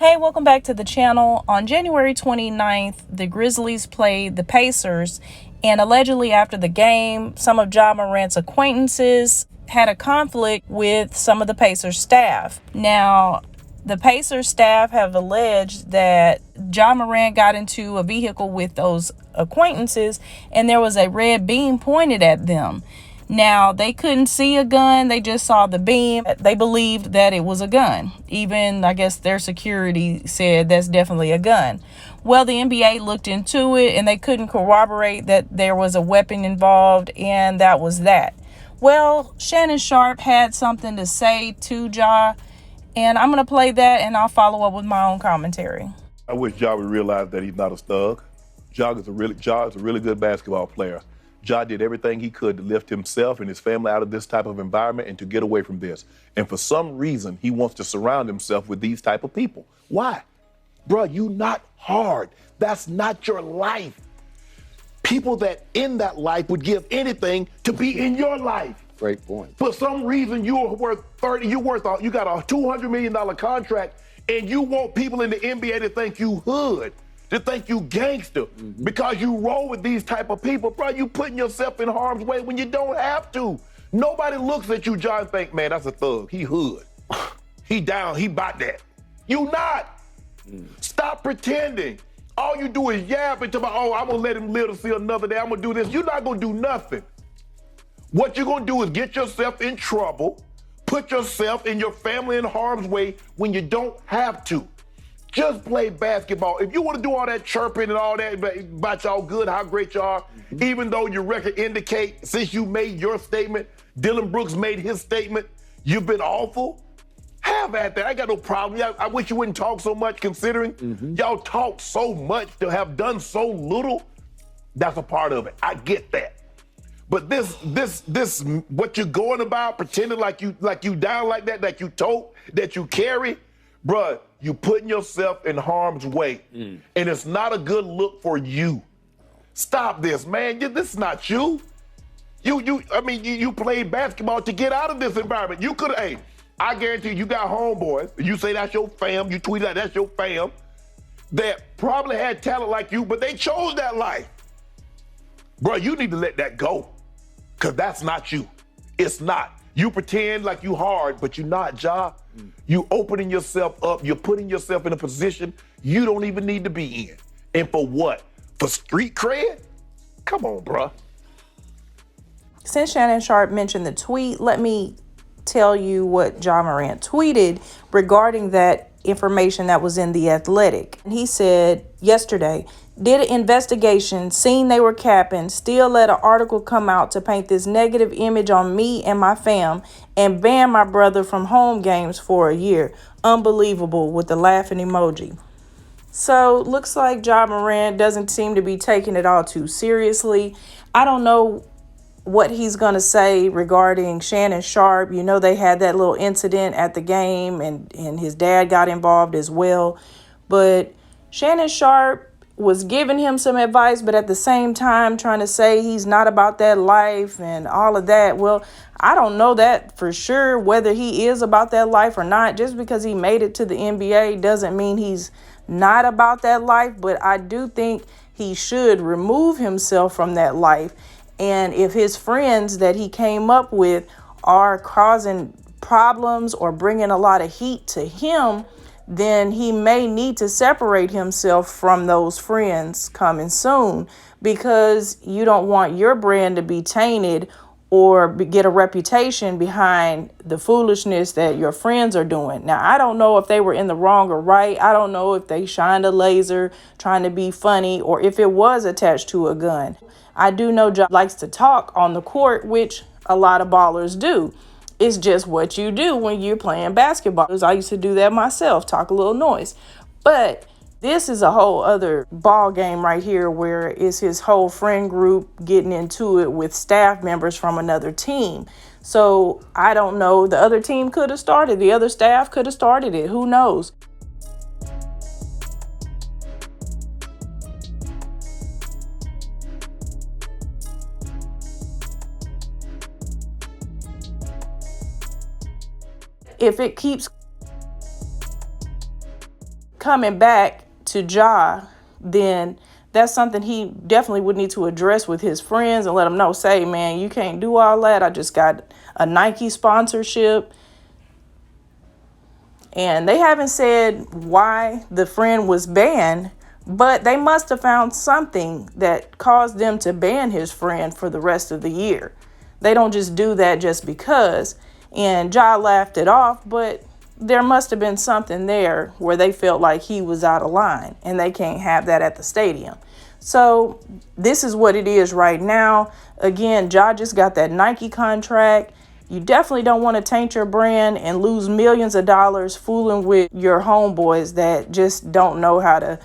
Hey, welcome back to the channel. On January 29th, the Grizzlies played the Pacers, and allegedly after the game, some of Ja Morant's acquaintances had a conflict with some of the Pacers staff. Now, the Pacers staff have alleged that Ja Morant got into a vehicle with those acquaintances and there was a red beam pointed at them. Now, they couldn't see a gun. They just saw the beam. They believed that it was a gun. Even, I guess, their security said that's definitely a gun. Well, the NBA looked into it and they couldn't corroborate that there was a weapon involved, and that was that. Well, Shannon Sharpe had something to say to Ja, and I'm going to play that and I'll follow up with my own commentary. I wish Ja would realize that he's not a thug. Ja is a really good basketball player. Ja did everything he could to lift himself and his family out of this type of environment and to get away from this. And for some reason, he wants to surround himself with these type of people. Why? Bruh, you not hard. That's not your life. People that in that life would give anything to be in your life. Great point. For some reason, you got a $200 million contract, and you want people in the NBA to think you hood, to think you gangster, because you roll with these type of people. Bro, you putting yourself in harm's way when you don't have to. Nobody looks at you, John, and think, man, that's a thug. He hood. He down. He bought that. You not. Stop pretending. All you do is yap and talk about, oh, I'm going to let him live to see another day. I'm going to do this. You're not going to do nothing. What you're going to do is get yourself in trouble, put yourself and your family in harm's way when you don't have to. Just play basketball. If you want to do all that chirping and all that about y'all good, how great you are, even though your record indicate since you made your statement, Dylan Brooks made his statement, you've been awful, have at that. I got no problem. I wish you wouldn't talk so much considering y'all talk so much to have done so little. That's a part of it. I get that. But this, what you're going about, pretending like you down like that you tote, that you carry, bruh, you putting yourself in harm's way, and it's not a good look for you. Stop this, man. This is not you. You played basketball to get out of this environment. You could have, I guarantee you got homeboys. You say that's your fam. You tweet out that's your fam that probably had talent like you, but they chose that life. Bro, you need to let that go, because that's not you. It's not. You pretend like you hard, but you're not, Ja. You opening yourself up. You're putting yourself in a position you don't even need to be in. And for what? For street cred? Come on, bruh. Since Shannon Sharpe mentioned the tweet, let me tell you what Ja Morant tweeted regarding that information that was in The Athletic. He said yesterday, did an investigation, seen they were capping, still let an article come out to paint this negative image on me and my fam and ban my brother from home games for a year. Unbelievable, with the laughing emoji. So looks like Ja Morant doesn't seem to be taking it all too seriously. I don't know what he's going to say regarding Shannon Sharpe. You know, they had that little incident at the game and his dad got involved as well. But Shannon Sharpe was giving him some advice, but at the same time trying to say he's not about that life and all of that. Well, I don't know that for sure, whether he is about that life or not. Just because he made it to the NBA doesn't mean he's not about that life, but I do think he should remove himself from that life. And if his friends that he came up with are causing problems or bringing a lot of heat to him, then he may need to separate himself from those friends coming soon, because you don't want your brand to be tainted or get a reputation behind the foolishness that your friends are doing. Now, I don't know if they were in the wrong or right. I don't know if they shined a laser trying to be funny or if it was attached to a gun. I do know Ja likes to talk on the court, which a lot of ballers do. It's just what you do when you're playing basketball. I used to do that myself, talk a little noise. But this is a whole other ball game right here, where it's his whole friend group getting into it with staff members from another team. So I don't know. The other team could have started. The other staff could have started it. Who knows? If it keeps coming back to Ja, then that's something he definitely would need to address with his friends and let them know, say, man, you can't do all that. I just got a Nike sponsorship. And they haven't said why the friend was banned, but they must have found something that caused them to ban his friend for the rest of the year. They don't just do that just because. And Ja laughed it off, but there must have been something there where they felt like he was out of line, and they can't have that at the stadium. So this is what it is right now. Again, Ja just got that Nike contract. You definitely don't want to taint your brand and lose millions of dollars fooling with your homeboys that just don't know how to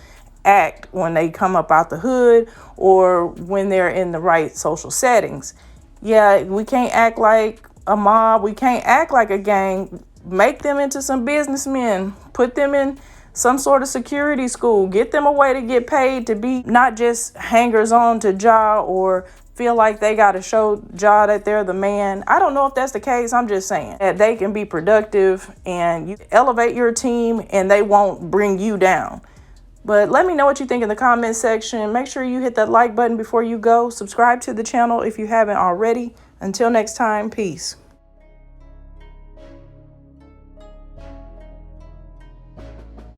act when they come up out the hood or when they're in the right social settings. Yeah, we can't act like a mob. We can't act like a gang. Make them into some businessmen. Put them in some sort of security school. Get them a way to get paid to be not just hangers on to Ja or feel like they got to show Ja that they're the man. I don't know if that's the case. I'm just saying that they can be productive and you elevate your team and they won't bring you down. But let me know what you think in the comment section. Make sure you hit that like button before you go. Subscribe to the channel if you haven't already. Until next time, peace.